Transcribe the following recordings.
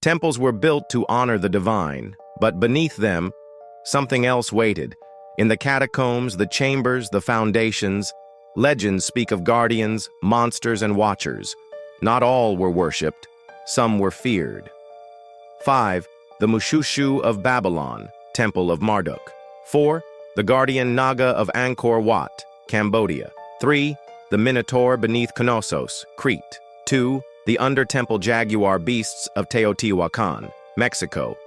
Temples were built to honor the divine, but beneath them, something else waited. In the catacombs, the chambers, the foundations, legends speak of guardians, monsters, and watchers. Not all were worshipped, some were feared. 5. The Mushushu of Babylon, Temple of Marduk. 4. The guardian Naga of Angkor Wat, Cambodia. 3. The Minotaur beneath Knossos, Crete. 2. The under-temple jaguar beasts of Teotihuacan, Mexico.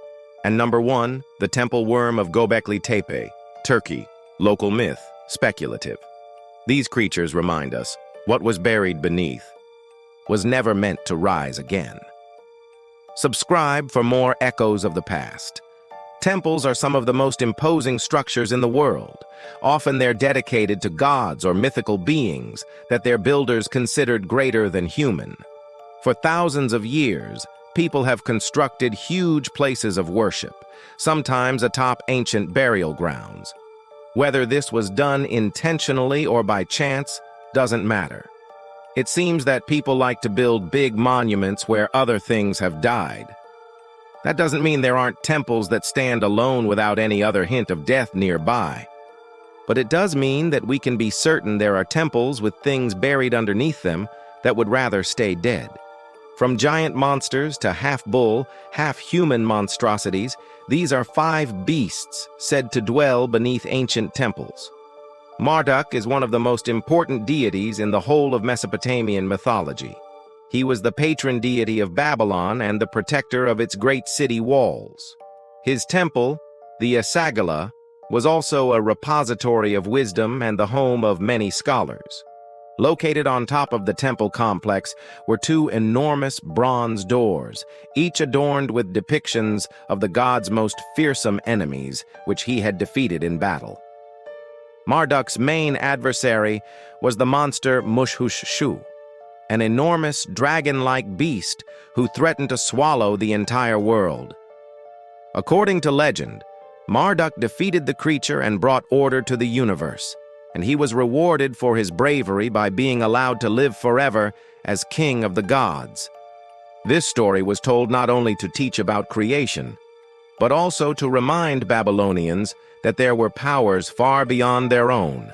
And number 1, the temple worm of Göbekli Tepe, Turkey. Local myth, speculative. These creatures remind us what was buried beneath was never meant to rise again. Subscribe for more echoes of the past. Temples are some of the most imposing structures in the world. Often they're dedicated to gods or mythical beings that their builders considered greater than human. For thousands of years, people have constructed huge places of worship, sometimes atop ancient burial grounds. Whether this was done intentionally or by chance doesn't matter. It seems that people like to build big monuments where other things have died. That doesn't mean there aren't temples that stand alone without any other hint of death nearby. But it does mean that we can be certain there are temples with things buried underneath them that would rather stay dead. From giant monsters to half-bull, half-human monstrosities, these are 5 beasts said to dwell beneath ancient temples. Marduk is one of the most important deities in the whole of Mesopotamian mythology. He was the patron deity of Babylon and the protector of its great city walls. His temple, the Esagila, was also a repository of wisdom and the home of many scholars. Located on top of the temple complex were 2 enormous bronze doors, each adorned with depictions of the god's most fearsome enemies, which he had defeated in battle. Marduk's main adversary was the monster Mushushu, an enormous dragon-like beast who threatened to swallow the entire world. According to legend, Marduk defeated the creature and brought order to the universe, and he was rewarded for his bravery by being allowed to live forever as king of the gods. This story was told not only to teach about creation, but also to remind Babylonians that there were powers far beyond their own.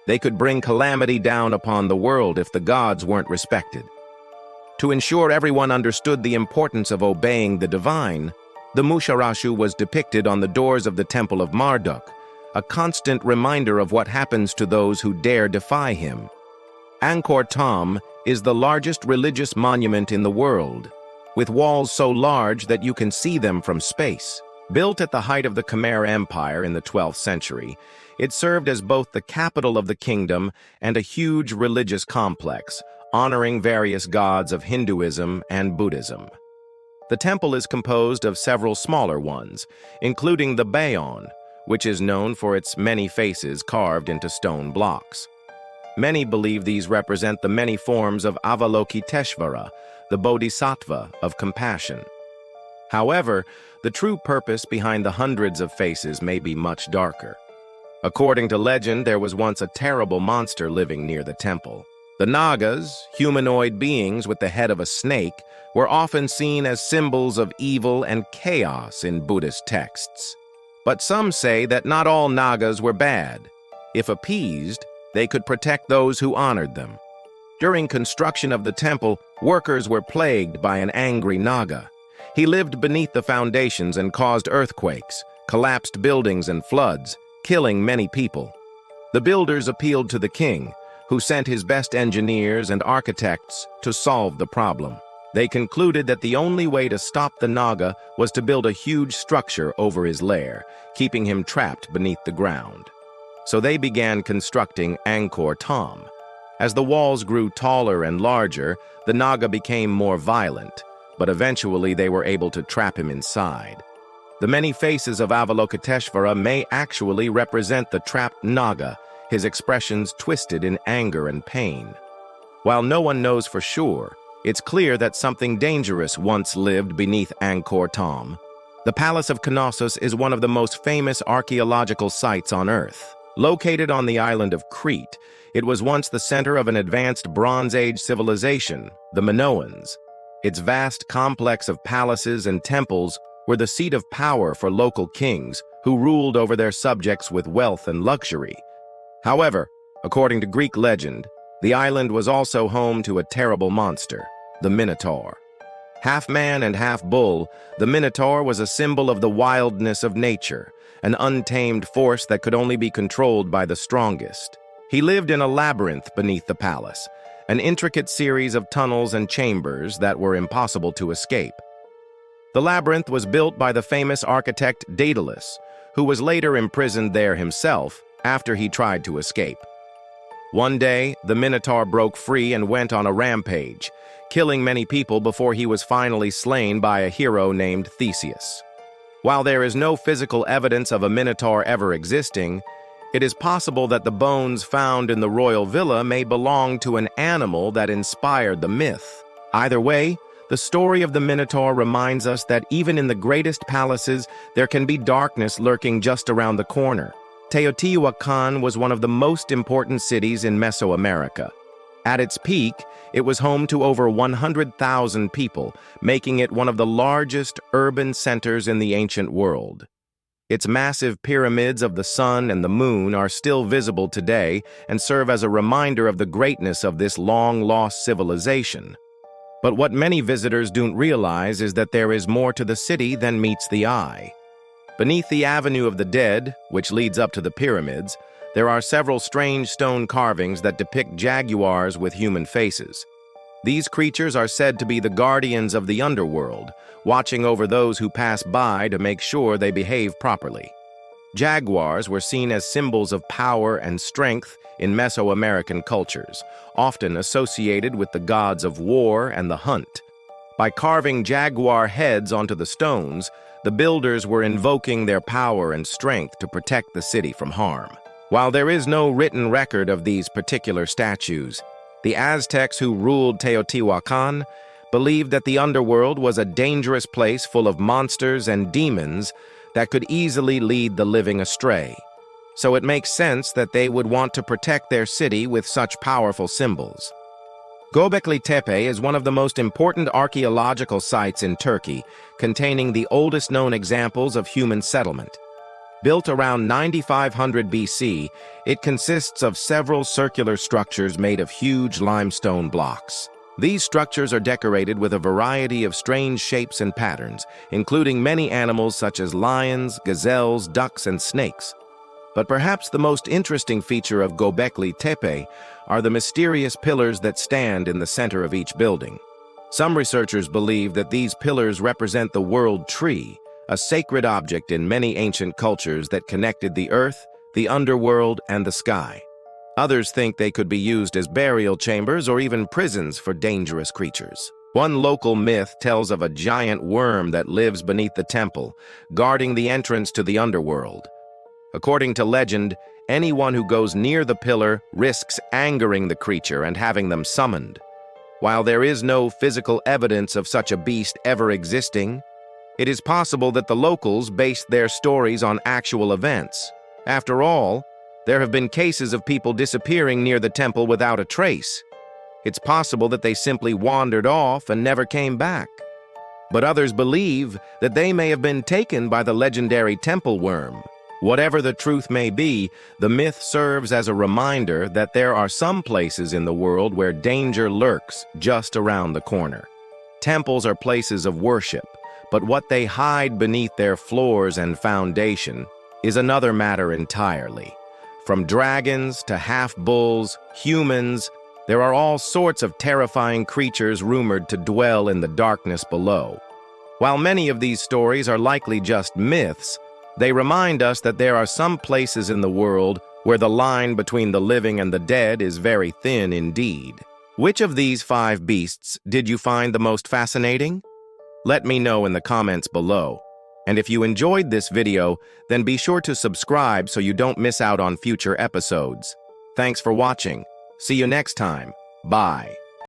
They could bring calamity down upon the world if the gods weren't respected. To ensure everyone understood the importance of obeying the divine, the Musharashu was depicted on the doors of the Temple of Marduk, a constant reminder of what happens to those who dare defy him. Angkor Thom is the largest religious monument in the world, with walls so large that you can see them from space. Built at the height of the Khmer Empire in the 12th century, it served as both the capital of the kingdom and a huge religious complex, honoring various gods of Hinduism and Buddhism. The temple is composed of several smaller ones, including the Bayon, which is known for its many faces carved into stone blocks. Many believe these represent the many forms of Avalokiteshvara, the Bodhisattva of compassion. However, the true purpose behind the hundreds of faces may be much darker. According to legend, there was once a terrible monster living near the temple. The Nagas, humanoid beings with the head of a snake, were often seen as symbols of evil and chaos in Buddhist texts. But some say that not all Nagas were bad. If appeased, they could protect those who honored them. During construction of the temple, workers were plagued by an angry Naga. He lived beneath the foundations and caused earthquakes, collapsed buildings and floods, killing many people. The builders appealed to the king, who sent his best engineers and architects to solve the problem. They concluded that the only way to stop the Naga was to build a huge structure over his lair, keeping him trapped beneath the ground. So they began constructing Angkor Thom. As the walls grew taller and larger, the Naga became more violent, but eventually they were able to trap him inside. The many faces of Avalokiteshvara may actually represent the trapped Naga, his expressions twisted in anger and pain. While no one knows for sure, it's clear that something dangerous once lived beneath Angkor Thom. The Palace of Knossos is one of the most famous archaeological sites on Earth. Located on the island of Crete, it was once the center of an advanced Bronze Age civilization, the Minoans. Its vast complex of palaces and temples were the seat of power for local kings who ruled over their subjects with wealth and luxury. However, according to Greek legend, the island was also home to a terrible monster, the Minotaur. Half man and half bull, the Minotaur was a symbol of the wildness of nature, an untamed force that could only be controlled by the strongest. He lived in a labyrinth beneath the palace, an intricate series of tunnels and chambers that were impossible to escape. The labyrinth was built by the famous architect Daedalus, who was later imprisoned there himself after he tried to escape. One day, the Minotaur broke free and went on a rampage, killing many people before he was finally slain by a hero named Theseus. While there is no physical evidence of a Minotaur ever existing, it is possible that the bones found in the royal villa may belong to an animal that inspired the myth. Either way, the story of the Minotaur reminds us that even in the greatest palaces, there can be darkness lurking just around the corner. Teotihuacan was one of the most important cities in Mesoamerica. At its peak, it was home to over 100,000 people, making it one of the largest urban centers in the ancient world. Its massive pyramids of the sun and the moon are still visible today and serve as a reminder of the greatness of this long-lost civilization. But what many visitors don't realize is that there is more to the city than meets the eye. Beneath the Avenue of the Dead, which leads up to the pyramids, there are several strange stone carvings that depict jaguars with human faces. These creatures are said to be the guardians of the underworld, watching over those who pass by to make sure they behave properly. Jaguars were seen as symbols of power and strength in Mesoamerican cultures, often associated with the gods of war and the hunt. By carving jaguar heads onto the stones, the builders were invoking their power and strength to protect the city from harm. While there is no written record of these particular statues, the Aztecs who ruled Teotihuacan believed that the underworld was a dangerous place full of monsters and demons that could easily lead the living astray. So it makes sense that they would want to protect their city with such powerful symbols. Göbekli Tepe is one of the most important archaeological sites in Turkey, containing the oldest known examples of human settlement. Built around 9500 BC, it consists of several circular structures made of huge limestone blocks. These structures are decorated with a variety of strange shapes and patterns, including many animals such as lions, gazelles, ducks, and snakes. But perhaps the most interesting feature of Göbekli Tepe are the mysterious pillars that stand in the center of each building. Some researchers believe that these pillars represent the world tree, a sacred object in many ancient cultures that connected the earth, the underworld, and the sky. Others think they could be used as burial chambers or even prisons for dangerous creatures. One local myth tells of a giant worm that lives beneath the temple, guarding the entrance to the underworld. According to legend, anyone who goes near the pillar risks angering the creature and having them summoned. While there is no physical evidence of such a beast ever existing, it is possible that the locals based their stories on actual events. After all, there have been cases of people disappearing near the temple without a trace. It's possible that they simply wandered off and never came back. But others believe that they may have been taken by the legendary temple worm. Whatever the truth may be, the myth serves as a reminder that there are some places in the world where danger lurks just around the corner. Temples are places of worship, but what they hide beneath their floors and foundation is another matter entirely. From dragons to half-bulls, humans, there are all sorts of terrifying creatures rumored to dwell in the darkness below. While many of these stories are likely just myths, they remind us that there are some places in the world where the line between the living and the dead is very thin indeed. Which of these 5 beasts did you find the most fascinating? Let me know in the comments below. And if you enjoyed this video, then be sure to subscribe so you don't miss out on future episodes. Thanks for watching. See you next time. Bye.